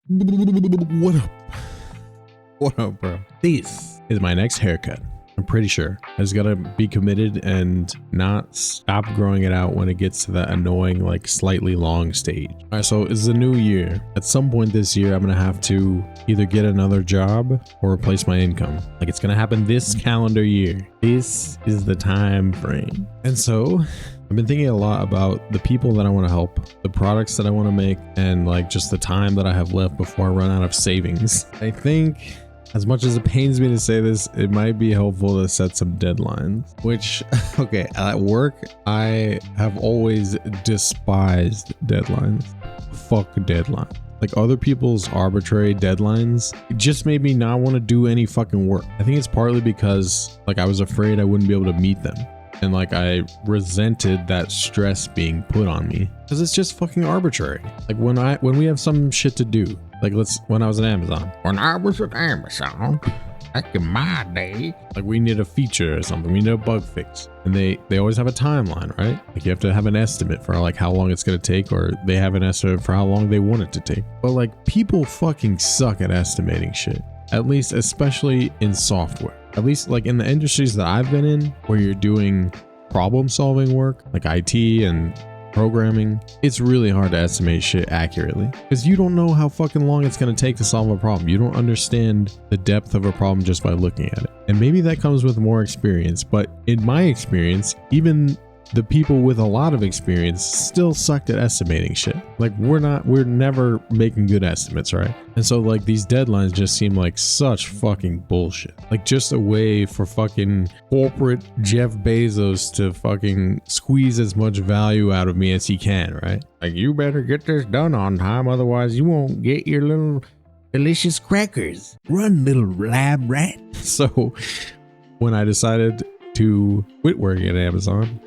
What up? What up, bro? This is my next haircut. I'm pretty sure I just gotta be committed and not stop growing it out when it gets to that annoying, like slightly long stage. All right, so it's a new year. At some point this year, I'm gonna have to either get another job or replace my income. Like it's gonna happen this calendar year. This is the time frame. And so I've been thinking a lot about the people that I want to help, the products that I want to make, and like just the time that I have left before I run out of savings. I think, as much as it pains me to say this, it might be helpful to set some deadlines, which, okay, at work, I have always despised deadlines. Fuck deadlines. Like other people's arbitrary deadlines, it just made me not want to do any fucking work. I think it's partly because like I was afraid I wouldn't be able to meet them. And like I resented that stress being put on me because it's just fucking arbitrary. Like when we have some shit to do, like when I was at Amazon. When I was at Amazon, back in my day, like we need a feature or something, we need a bug fix, and they always have a timeline, right? Like you have to have an estimate for like how long it's gonna take, or they have an estimate for how long they want it to take. But like people fucking suck at estimating shit. At least, especially in software. At least like in the industries that I've been in, where you're doing problem solving work, like IT and programming, it's really hard to estimate shit accurately because you don't know how fucking long it's going to take to solve a problem. You don't understand the depth of a problem just by looking at it. And maybe that comes with more experience, but in my experience, even the people with a lot of experience still sucked at estimating shit. Like we're never making good estimates, right? And so like these deadlines just seem like such fucking bullshit. Like just a way for fucking corporate Jeff Bezos to fucking squeeze as much value out of me as he can, right? Like you better get this done on time, otherwise you won't get your little delicious crackers. Run, little lab rat. So when I decided to quit working at Amazon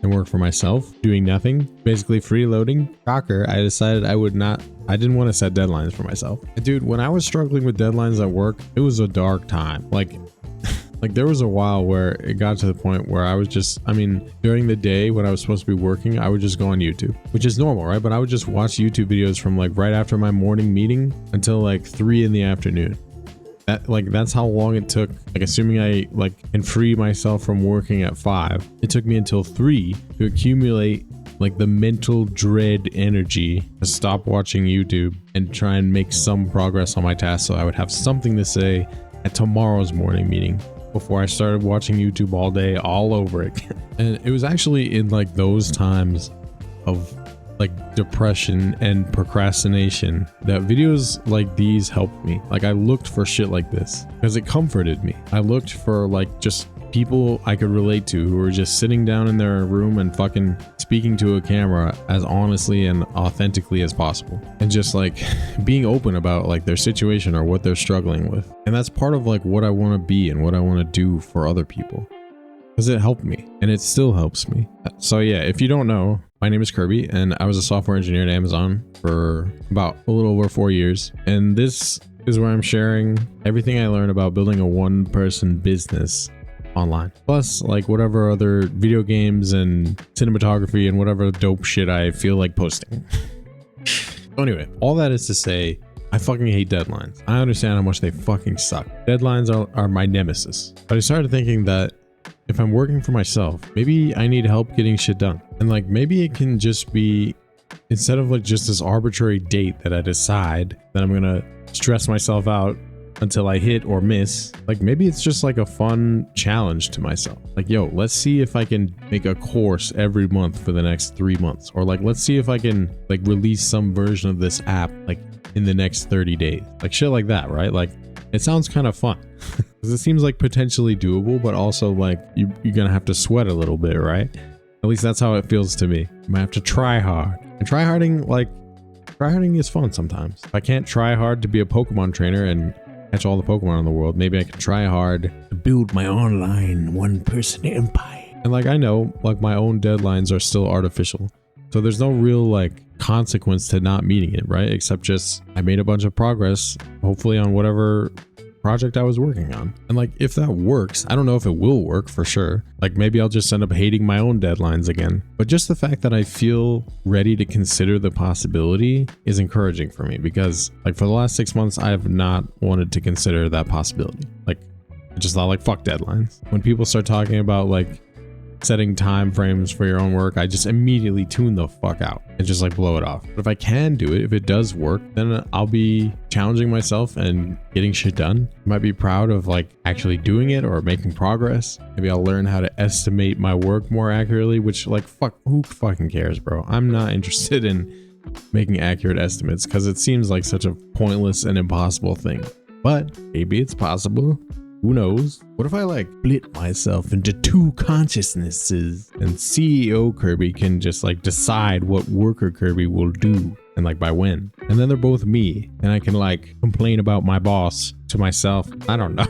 and work for myself, doing nothing, basically freeloading, shocker, I decided I didn't want to set deadlines for myself. Dude, when I was struggling with deadlines at work, it was a dark time. Like there was a while where it got to the point where I was just, during the day when I was supposed to be working, I would just go on YouTube, which is normal, right? But I would just watch YouTube videos from like right after my morning meeting until like 3 in the afternoon. That's how long it took. Like assuming I can free myself from working at 5, it took me until 3 to accumulate like the mental dread energy to stop watching YouTube and try and make some progress on my task so I would have something to say at tomorrow's morning meeting before I started watching YouTube all day all over again. And it was actually in like those times of like depression and procrastination that videos like these helped me. Like I looked for shit like this because it comforted me. I looked for like just people I could relate to who were just sitting down in their room and fucking speaking to a camera as honestly and authentically as possible, and just like being open about like their situation or what they're struggling with. And that's part of like what I want to be and what I want to do for other people, because it helped me and it still helps me. So yeah, if you don't know, my name is Kirby and I was a software engineer at Amazon for about a little over 4 years. And this is where I'm sharing everything I learned about building a one-person business online. Plus like whatever other video games and cinematography and whatever dope shit I feel like posting. So anyway, all that is to say, I fucking hate deadlines. I understand how much they fucking suck. Deadlines are my nemesis. But I started thinking that if I'm working for myself, maybe I need help getting shit done. And like maybe it can just be, instead of like just this arbitrary date that I decide that I'm gonna stress myself out until I hit or miss, like maybe it's just like a fun challenge to myself. Like, yo, let's see if I can make a course every month for the next 3 months. Or like, let's see if I can like release some version of this app like in the next 30 days. Like shit like that, right? Like it sounds kind of fun. Because it seems like potentially doable, but also like you're gonna have to sweat a little bit, right? At least that's how it feels to me. You might have to try hard. And tryharding is fun sometimes. If I can't try hard to be a Pokemon trainer and catch all the Pokemon in the world, maybe I can try hard to build my online one-person empire. And like I know, like my own deadlines are still artificial. So there's no real like consequence to not meeting it, right? Except just I made a bunch of progress, hopefully on whatever project I was working on. And like, if that works, I don't know if it will work for sure. Like maybe I'll just end up hating my own deadlines again. But just the fact that I feel ready to consider the possibility is encouraging for me, because like for the last 6 months, I have not wanted to consider that possibility. Like I just thought like, fuck deadlines. When people start talking about like setting time frames for your own work, I just immediately tune the fuck out and just like blow it off. But if I can do it, if it does work, then I'll be challenging myself and getting shit done. I might be proud of like actually doing it or making progress. Maybe I'll learn how to estimate my work more accurately, which like, fuck, who fucking cares, bro? I'm not interested in making accurate estimates because it seems like such a pointless and impossible thing. But maybe it's possible. Who knows? What if I like split myself into 2 consciousnesses and CEO Kirby can just like decide what worker Kirby will do and like by when? And then they're both me and I can like complain about my boss to myself. I don't know.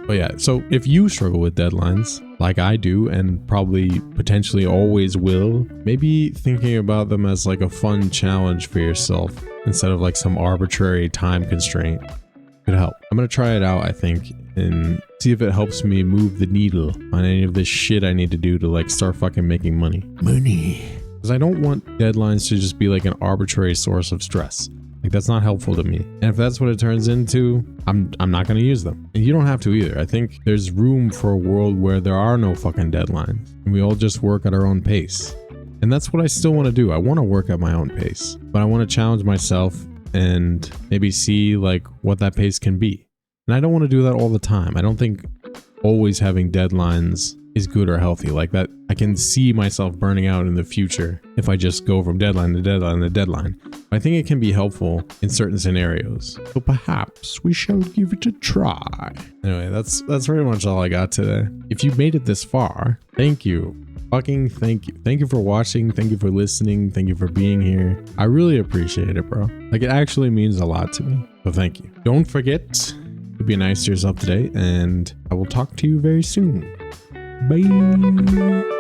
But yeah, so if you struggle with deadlines like I do and probably potentially always will, maybe thinking about them as like a fun challenge for yourself instead of like some arbitrary time constraint could help. I'm gonna try it out, I think, and see if it helps me move the needle on any of this shit I need to do to like start fucking making money. Because I don't want deadlines to just be like an arbitrary source of stress. Like that's not helpful to me. And if that's what it turns into, I'm not gonna use them. And you don't have to either. I think there's room for a world where there are no fucking deadlines and we all just work at our own pace. And that's what I still want to do. I want to work at my own pace, but I want to challenge myself and maybe see like what that pace can be. And I don't want to do that all the time. I don't think always having deadlines is good or healthy. Like that, I can see myself burning out in the future if I just go from deadline to deadline to deadline. I think it can be helpful in certain scenarios. So perhaps we shall give it a try. Anyway, that's pretty much all I got today. If you made it this far, thank you. Fucking thank you. Thank you for watching. Thank you for listening. Thank you for being here. I really appreciate it, bro. Like it actually means a lot to me. So thank you. Don't forget to be nice to yourself today, and I will talk to you very soon. Bye.